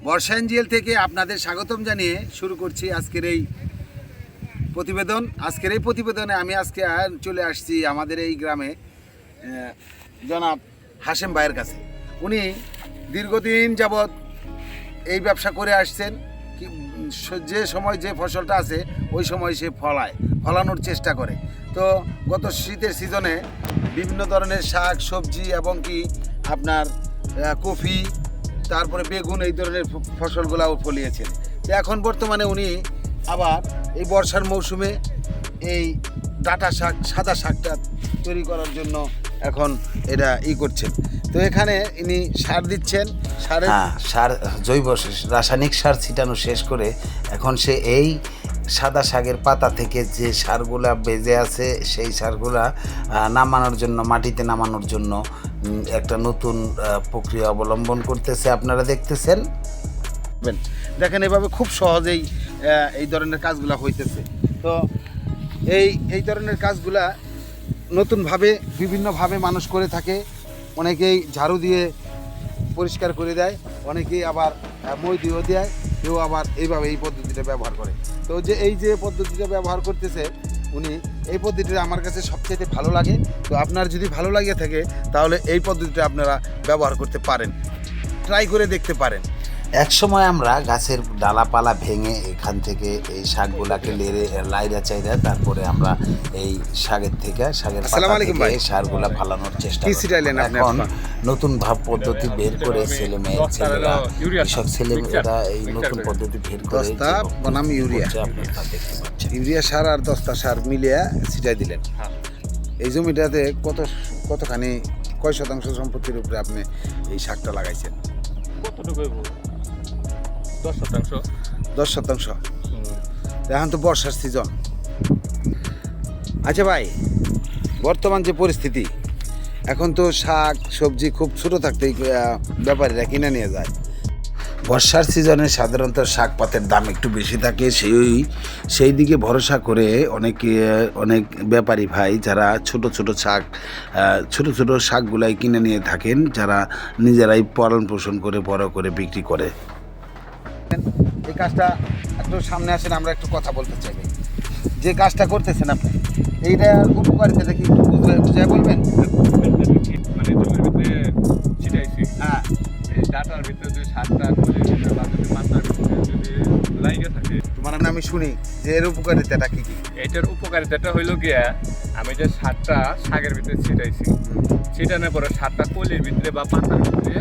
বর্ষা NGL থেকে আপনাদের স্বাগতম জানিয়ে শুরু করছি আজকের এই প্রতিবেদন। প্রতিবেদনে আমি আজকে চলে আসছি আমাদের এই গ্রামে জনাব হাশেম ভাইয়ের কাছে। উনি দীর্ঘদিন যাবৎ এই ব্যবসা করে আসছেন। যে সময় যে ফসলটা আছে ওই সময় সে ফলানোর চেষ্টা করে। তো গত শীতের সিজনে বিভিন্ন ধরনের শাক সবজি এবং কি আপনার কফি, তারপরে বেগুন, এই ধরনের ফসলগুলাও ফলিয়েছেন। তো এখন বর্তমানে উনি আবার এই বর্ষার মৌসুমে এই ডাঁটা শাক, সাদা শাকটা তৈরি করার জন্য এখন এটা করছেন। তো এখানে ইনি সার দিচ্ছেন। সার জৈব রাসায়নিক সার ছিটানো শেষ করে এখন সে এই সাদা শাকের পাতা থেকে যে সারগুলা বেজে আছে সেই সারগুলা মাটিতে নামানোর জন্য একটা নতুন প্রক্রিয়া অবলম্বন করতেছে। আপনারা দেখতেছেন, দেখেন এভাবে খুব সহজেই এই ধরনের কাজগুলা হইতেছে। তো এই ধরনের কাজগুলা নতুনভাবে বিভিন্নভাবে মানুষ করে থাকে। অনেকেই ঝাড়ু দিয়ে পরিষ্কার করে দেয়, অনেকেই আবার মই দিয়েও দেয়, কেউ আবার এইভাবে এই পদ্ধতিটা ব্যবহার করে। তো এই যে পদ্ধতিটা ব্যবহার করতেছে উনি, এই পদ্ধতিটা আমার কাছে সবচেয়ে ভালো লাগে। তো আপনার যদি ভালো লাগে থাকে তাহলে এই পদ্ধতিটা আপনারা ব্যবহার করতে পারেন, ট্রাই করে দেখতে পারেন। এক সময় আমরা গাছের ডালাপালা ভেঙে এখান থেকে এই শাকগুলাকে লাইরা চাইরা তারপরে আমরা এই শাকের পাতা থেকে সারগুলা ফালানোর চেষ্টা করি। এখন নতুন পদ্ধতি বের করে ছেলেমেয়েরা এই নতুন পদ্ধতি বের করে বনাম ইউরিয়া সার আর দস্তা সার মিলিয়ে ছিটাই দিলেন। এই জমিটাতে কতখানি কয় শতাংশ সম্পত্তির উপরে আপনি এই শাকটা লাগাইছেন? কতটুকু? 10%। এখন তো বর্ষার সিজন। আচ্ছা ভাই, বর্তমান যে পরিস্থিতি, এখন তো শাক সবজি খুব ছোটো থাকতেই ব্যাপারীরা কিনে নিয়ে যায়। বর্ষার সিজনে সাধারণত শাক পাতের দাম একটু বেশি থাকে। সেই দিকে ভরসা করে অনেক ব্যাপারী ভাই যারা ছোট ছোট শাকগুলাই কিনে নিয়ে থাকেন, যারা নিজেরাই পালন পোষণ করে বড় করে বিক্রি করে। এই কাজটা একটু সামনে আসেন, আমরা একটু কথা বলতে চাই। যে কাজটা করতেছেন আপনি, এইটার উপকারিতাটা কি একটু বুঝে বলবেন? মানে জমির ভিতরে ছিটাইছি, হ্যাঁ, এই ডাটার ভিতরে যদি সারটা করে বা যদি পাতার ভিতরে যদি লাইগে থাকে, তোমার আমি শুনি যে এর উপকারিতাটা কি কি? এটার উপকারিতাটা হইলো গিয়া, আমি যে সারটা শাকের ভিতরে ছিটানোর পরে সারটা কলির ভিতরে বা পাতার ভিতরে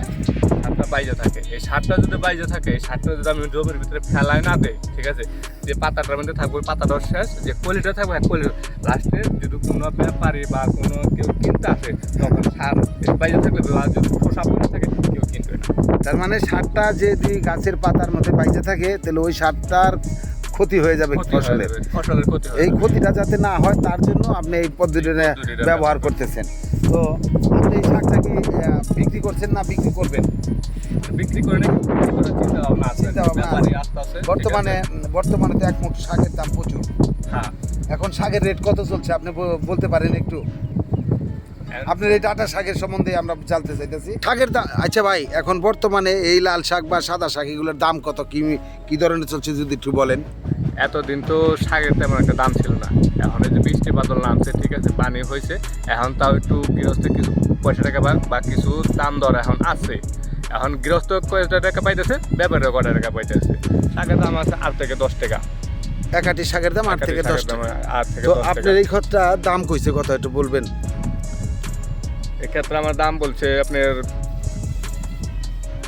সারটা বাইজে থাকে। এই সারটা যদি বাইজে থাকে, এই সারটা যদি আমি জমির ভিতরে ফেলায় না দেয়, ঠিক আছে, যে পাতাটার মধ্যে থাকবে পাতাটাও শেষ, যে কলিটা থাকবে কলির লাস্টে যদি কোনো ব্যাপারী বা কোনো কেউ কিনতে আসে তখন সার বাইজে থাকলে বা যদি খোসা পড়ে থাকে কেউ কিনবে না। তার মানে সারটা যদি গাছের পাতার মধ্যে বাইজে থাকে তাহলে ওই সারটার ক্ষতি হয়ে যাবে, ফসলের ক্ষতি। এই ক্ষতিটা যাতে না হয় তার জন্য আপনি এই পদ্ধতিটা ব্যবহার করতেছেন। তো আপনি এই শাকটা কি বিক্রি করছেন না বিক্রি করবেন? বিক্রি করে চিন্তা ভাবনা আছে। বর্তমানে তো এক মুঠ শাকের দাম প্রচুর। হ্যাঁ, এখন শাকের রেট কত চলছে আপনি বলতে পারেন একটু? আপনার এই ডাটা শাকের সম্বন্ধে আমরা জানতে চাইতেছি। শাকের দাম, আচ্ছা ভাই, এখন বর্তমানে এই লাল শাক বা সাদা শাক এগুলোর দাম কত, কি ধরনের চলছে যদি একটু বলেন? এতদিন তো শাকের তেমন একটা দাম ছিল না। এখন এই যে বৃষ্টি বাদল নামছে, ঠিক আছে, পানি হয়েছে, এখন তাও একটু গৃহস্থ কিছু পয়সা টাকা বা কিছু দাম দর এখন আছে। এখন গৃহস্থ কয়টা টাকা পাইতেছে, ব্যাপারে কয়টা টাকা পাইতেছে। শাকের দাম আছে 8 থেকে 10 টাকা। এক আটি শাকের দাম 8 থেকে 10 টাকা। 8 থেকে তো 10 টাকা। আপনার এই খরচা দাম কইছে কত একটু বলবেন? এক্ষেত্রে আমার দাম বলছে আপনার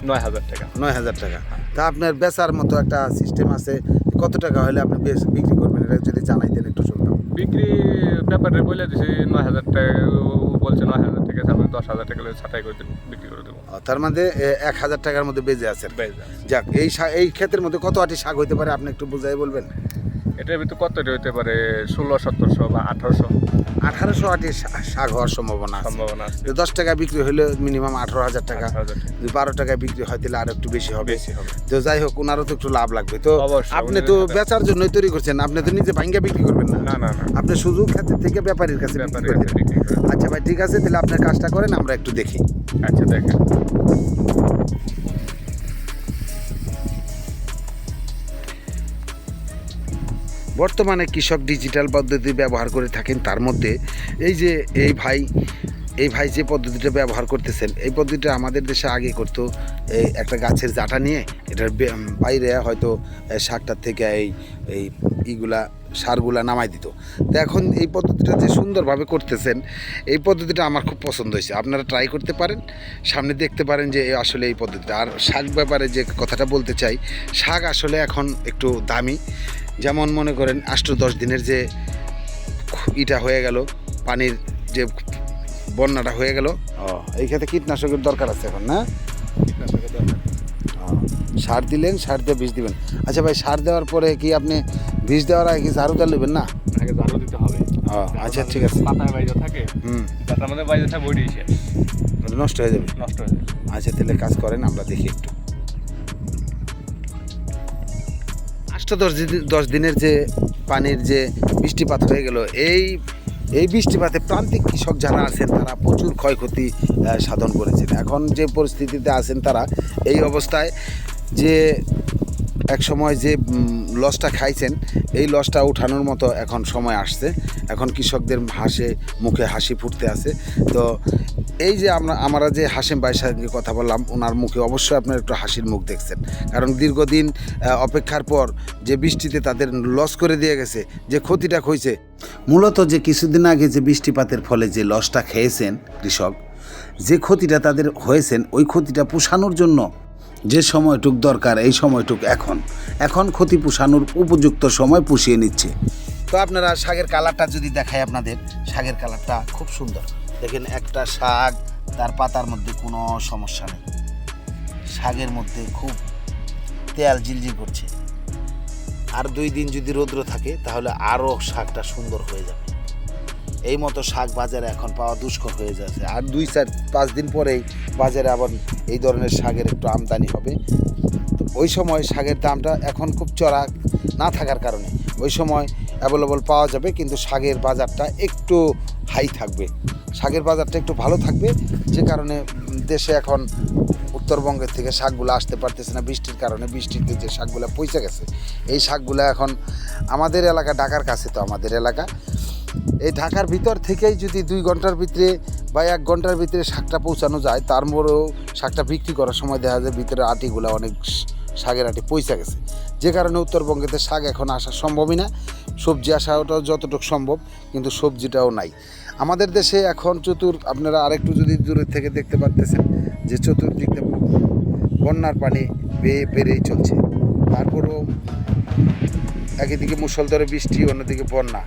9,000 টাকা। 9,000 টাকা। তা আপনার বেচার মতো একটা সিস্টেম আছে, কত টাকা হলে আপনি বিক্রি করবেন, এটা যদি জানাইতেন একটু শুনতাম। বিক্রি ব্যাপারে বলে দিছি 9,000 টাকা, বলছে 9,000 টাকা, আমি 10,000 টাকা ছাটাই করে দেবো, বিক্রি করে দেবো। তার মধ্যে 1,000 টাকার মধ্যে বেজে আছে। যাক, এই ক্ষেতের মধ্যে কত আটি শাক হইতে পারে আপনি একটু বুঝাই বলবেন? এটার ভিতরে কতটি হইতে পারে? 1600-1700 বা 1800। 1800 আটি শাক হওয়ার সম্ভাবনা আছে। 10 টাকা বিক্রি হলে মিনিমাম 18,000 টাকা। যদি 12 টাকায় বিক্রি হয় তাহলে আর একটু বেশি হবে। তো যাই হোক, ওনারও তো একটু লাভ লাগবে। তো আপনি তো বেচার জন্যই তৈরি করছেন, আপনি তো নিজে ভাঙ্গা বিক্রি করবেন না। না, আপনি শুধু ক্ষেতের থেকে ব্যাপারীর কাছে বিক্রি করবেন। আচ্ছা ভাই, ঠিক আছে, তাহলে আপনার কাজটা করেন, আমরা একটু দেখি। আচ্ছা, দেখেন। বর্তমানে কৃষক ডিজিটাল পদ্ধতি ব্যবহার করে থাকেন। তার মধ্যে এই ভাই যে পদ্ধতিটা ব্যবহার করতেছেন, এই পদ্ধতিটা আমাদের দেশে আগে করতো এই একটা গাছের জাটা নিয়ে এটার বাইরে হয়তো শাকটার থেকে এই ইগুলা সারগুলা নামাই দিত। তো এখন এই পদ্ধতিটা যে সুন্দরভাবে করতেছেন, এই পদ্ধতিটা আমার খুব পছন্দ হয়েছে। আপনারা ট্রাই করতে পারেন, সামনে দেখতে পারেন যে আসলে এই পদ্ধতিটা। আর শাক ব্যাপারে যে কথাটা বলতে চাই, শাক আসলে এখন একটু দামি। যেমন মনে করেন 8-10 দিনের যে ইটা হয়ে গেল, পানির যে বন্যাটা হয়ে গেল, এই ক্ষেত্রে কীটনাশকের দরকার আছে এখন, না? কীটনাশকের দরকার। সার দিলেন, সার দিয়ে বীজ দিবেন। আচ্ছা ভাই, সার দেওয়ার পরে কি আপনি বীজ দেওয়ার আগে কি ঝাড়ু দিয়ে নেবেন? না, আগে ঝাড়ু দিতে হবে। আচ্ছা ঠিক আছে। পাতার বাইরে থাকে, পাতার মধ্যে বাইরে থাকে, বডি শেষ, নষ্ট হয়ে যাবে। নষ্ট হয়ে যাবে। আচ্ছা তাহলে কাজ করেন, আমরা দেখি একটু। 8-10 দিনের যে পানির যে বৃষ্টিপাত হয়ে গেল, এই বৃষ্টিপাতে প্রান্তিক কৃষক যারা আছেন তারা প্রচুর ক্ষয়ক্ষতি সাধন করেছেন। এখন যে পরিস্থিতিতে আছেন তারা এই অবস্থায়, যে এক সময় যে লসটা খাইছেন, এই লসটা উঠানোর মতো এখন সময় আসছে। এখন কৃষকদের মুখে হাসি ফুটতে আছে। তো এই যে আমরা যে হাসিম ভাইয়ের সঙ্গে কথা বললাম, ওনার মুখে অবশ্যই আপনার একটু হাসির মুখ দেখছেন, কারণ দীর্ঘদিন অপেক্ষার পর যে বৃষ্টিতে তাদের লস করে দিয়ে গেছে, যে ক্ষতিটা হয়েছে, মূলত যে কিছুদিন আগে যে বৃষ্টিপাতের ফলে যে লসটা খেয়েছেন কৃষক, যে ক্ষতিটা তাদের হয়েছেন, ওই ক্ষতিটা পুষানোর জন্য যে সময়টুক দরকার, এই সময়টুক এখন ক্ষতি পুষানোর উপযুক্ত সময় পুষিয়ে নিচ্ছে। তো আপনারা শাকের কালারটা যদি দেখায় আপনাদের, শাকের কালারটা খুব সুন্দর। দেখেন একটা শাক, তার পাতার মধ্যে কোনো সমস্যা নেই, শাকের মধ্যে খুব তেল জিলজিল করছে। আর 2 দিন যদি রৌদ্র থাকে তাহলে আরও শাকটা সুন্দর হয়ে যাবে। এই মতো শাক বাজারে এখন পাওয়া দুষ্কর হয়ে যাচ্ছে। আর 2-4-5 দিন পরেই বাজারে আবার এই ধরনের শাকের একটু আমদানি হবে। তো ওই সময় শাকের দামটা এখন খুব চড়া না থাকার কারণে ওই সময় অ্যাভেলেবল পাওয়া যাবে, কিন্তু শাকের বাজারটা একটু হাই থাকবে, শাকের বাজারটা একটু ভালো থাকবে। যে কারণে দেশে এখন উত্তরবঙ্গের থেকে শাকগুলো আসতে পারতেছে না বৃষ্টির কারণে। বৃষ্টিতে যে শাকগুলো পচে গেছে, এই শাকগুলো এখন আমাদের এলাকা, ঢাকার কাছে তো আমাদের এলাকা, এই ঢাকার ভিতর থেকেই যদি 2 ঘন্টার ভিতরে বা 1 ঘন্টার ভিতরে শাকটা পৌঁছানো যায়, তারপরেও শাকটা বিক্রি করার সময় দেখা যায় ভিতরে আটিগুলো অনেক শাকের আটি পয়সা গেছে। যে কারণে উত্তরবঙ্গেতে শাক এখন আসা সম্ভবই না। সবজি আসাটাও যতটুকু সম্ভব, কিন্তু সবজিটাও নাই আমাদের দেশে এখন। আপনারা আরেকটু যদি দূরের থেকে দেখতে পারতেছেন যে চতুর্দিকে বন্যার পানি বেড়েই চলছে। তারপরও একদিকে মুষলধারে বৃষ্টি, অন্যদিকে বন্যা,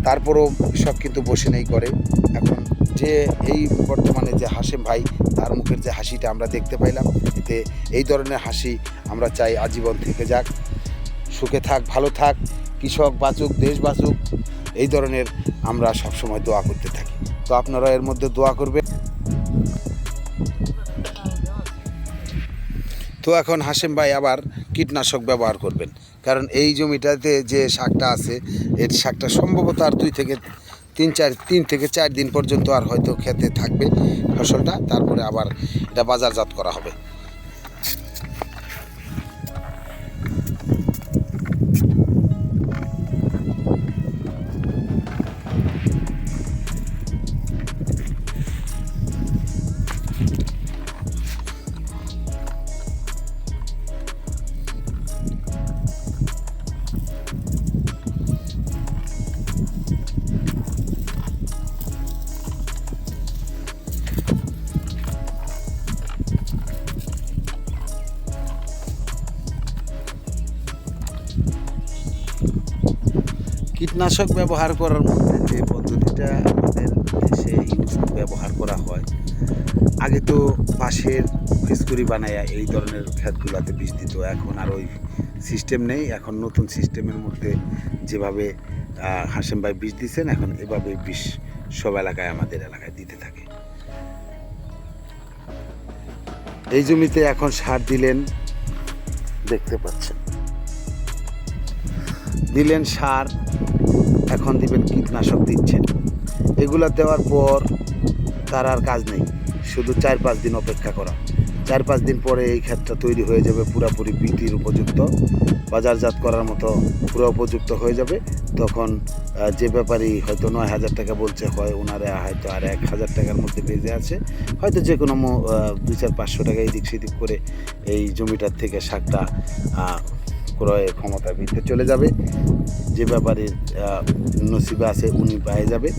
তারপরও সব কিন্তু বসে নেই করে। এখন যে এই বর্তমানে যে হাসিম ভাই, তার মুখের যে হাসিটা আমরা দেখতে পাইলাম, এতে এই ধরনের হাসি আমরা চাই আজীবন থেকে যাক, সুখে থাক, ভালো থাক, কৃষক বাঁচুক, দেশ বাঁচুক, এই ধরনের আমরা সবসময় দোয়া করতে থাকি। তো আপনারা এর মধ্যে দোয়া করবেন। তো এখন হাসিম ভাই আবার কীটনাশক ব্যবহার করবেন, কারণ এই জমিটাতে যে শাকটা আছে, এর শাকটা সম্ভবত আর 2 থেকে 3 দিন পর্যন্ত আর হয়তো খেতে থাকবে ফসলটা, তারপরে আবার এটা বাজারজাত করা হবে। কীটনাশক ব্যবহার করার মধ্যে যে পদ্ধতিটা আমাদের দেশে ব্যবহার করা হয়, আগে তো বাঁশের ফিসকুড়ি বানায়া এই ধরনের ক্ষেতগুলোতে বীজ দিত। এখন আর ওই সিস্টেম নেই। এখন নতুন সিস্টেমের মধ্যে যেভাবে হাসিম ভাই বীজ দিচ্ছেন, এখন এভাবে বীজ সব এলাকায়, আমাদের এলাকায় দিতে থাকে। এই জমিতে এখন সার দিলেন, দেখতে পাচ্ছেন, দিলেন সার, এখন দিবেন কীটনাশক দিচ্ছেন। এগুলা দেওয়ার পর তার আর কাজ নেই, শুধু 4-5 দিন অপেক্ষা করা। 4-5 দিন পরে এই ক্ষেতটা তৈরি হয়ে যাবে, পুরোপুরি বিক্রির উপযুক্ত, বাজারজাত করার মতো পুরো উপযুক্ত হয়ে যাবে। তখন যে ব্যাপারী হয়তো 9,000 টাকা বলছে, হয় ওনারা হয়তো আর 1,000 টাকার মধ্যে বেজে আছে, হয়তো যে কোনো 200-500 টাকা এদিক সেদিক করে এই জমিটার থেকে শাকটা ক্রয় ক্ষমতার ভিতরে চলে যাবে। যে ব্যাপারীর নসিবে আছে উনি পেয়ে যাবে।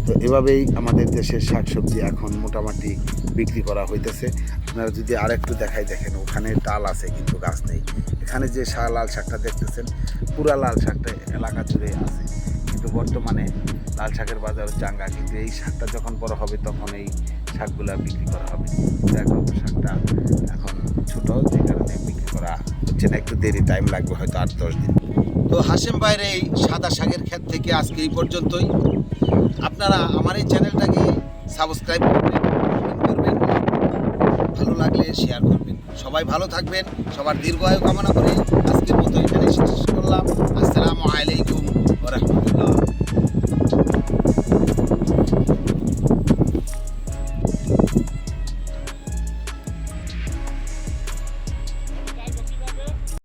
তো এভাবেই আমাদের দেশের শাকসবজি এখন মোটামুটি বিক্রি করা হইতেছে। আপনারা যদি আরেকটু দেখাই, দেখেন ওখানে ডাল আছে কিন্তু গাছ নেই। এখানে যে লাল শাকটা দেখতেছেন, পুরা লাল শাকটা এলাকা জুড়ে আছে, কিন্তু বর্তমানে লাল শাকের বাজার চাঙ্গা, কিন্তু এই শাকটা যখন বড় হবে তখন এই শাকগুলা বিক্রি করা হবে। দেখো শাকটা এখন ছোট, যে কারণে বিক্রি করা হচ্ছে না, একটু দেরি, টাইম লাগবে হয়তো 8-10 দিন। তো হাশেম ভাইয়ের এই সাদা শাকের ক্ষেত থেকে আজকে এই পর্যন্তই। আপনারা আমার এই চ্যানেলটাকে সাবস্ক্রাইব করবেন, কমেন্ট করবেন, ভালো লাগলে শেয়ার করবেন। সবাই ভালো থাকবেন, সবার দীর্ঘায়ু কামনা করে আজকের মতো এখানে শেষ করলাম।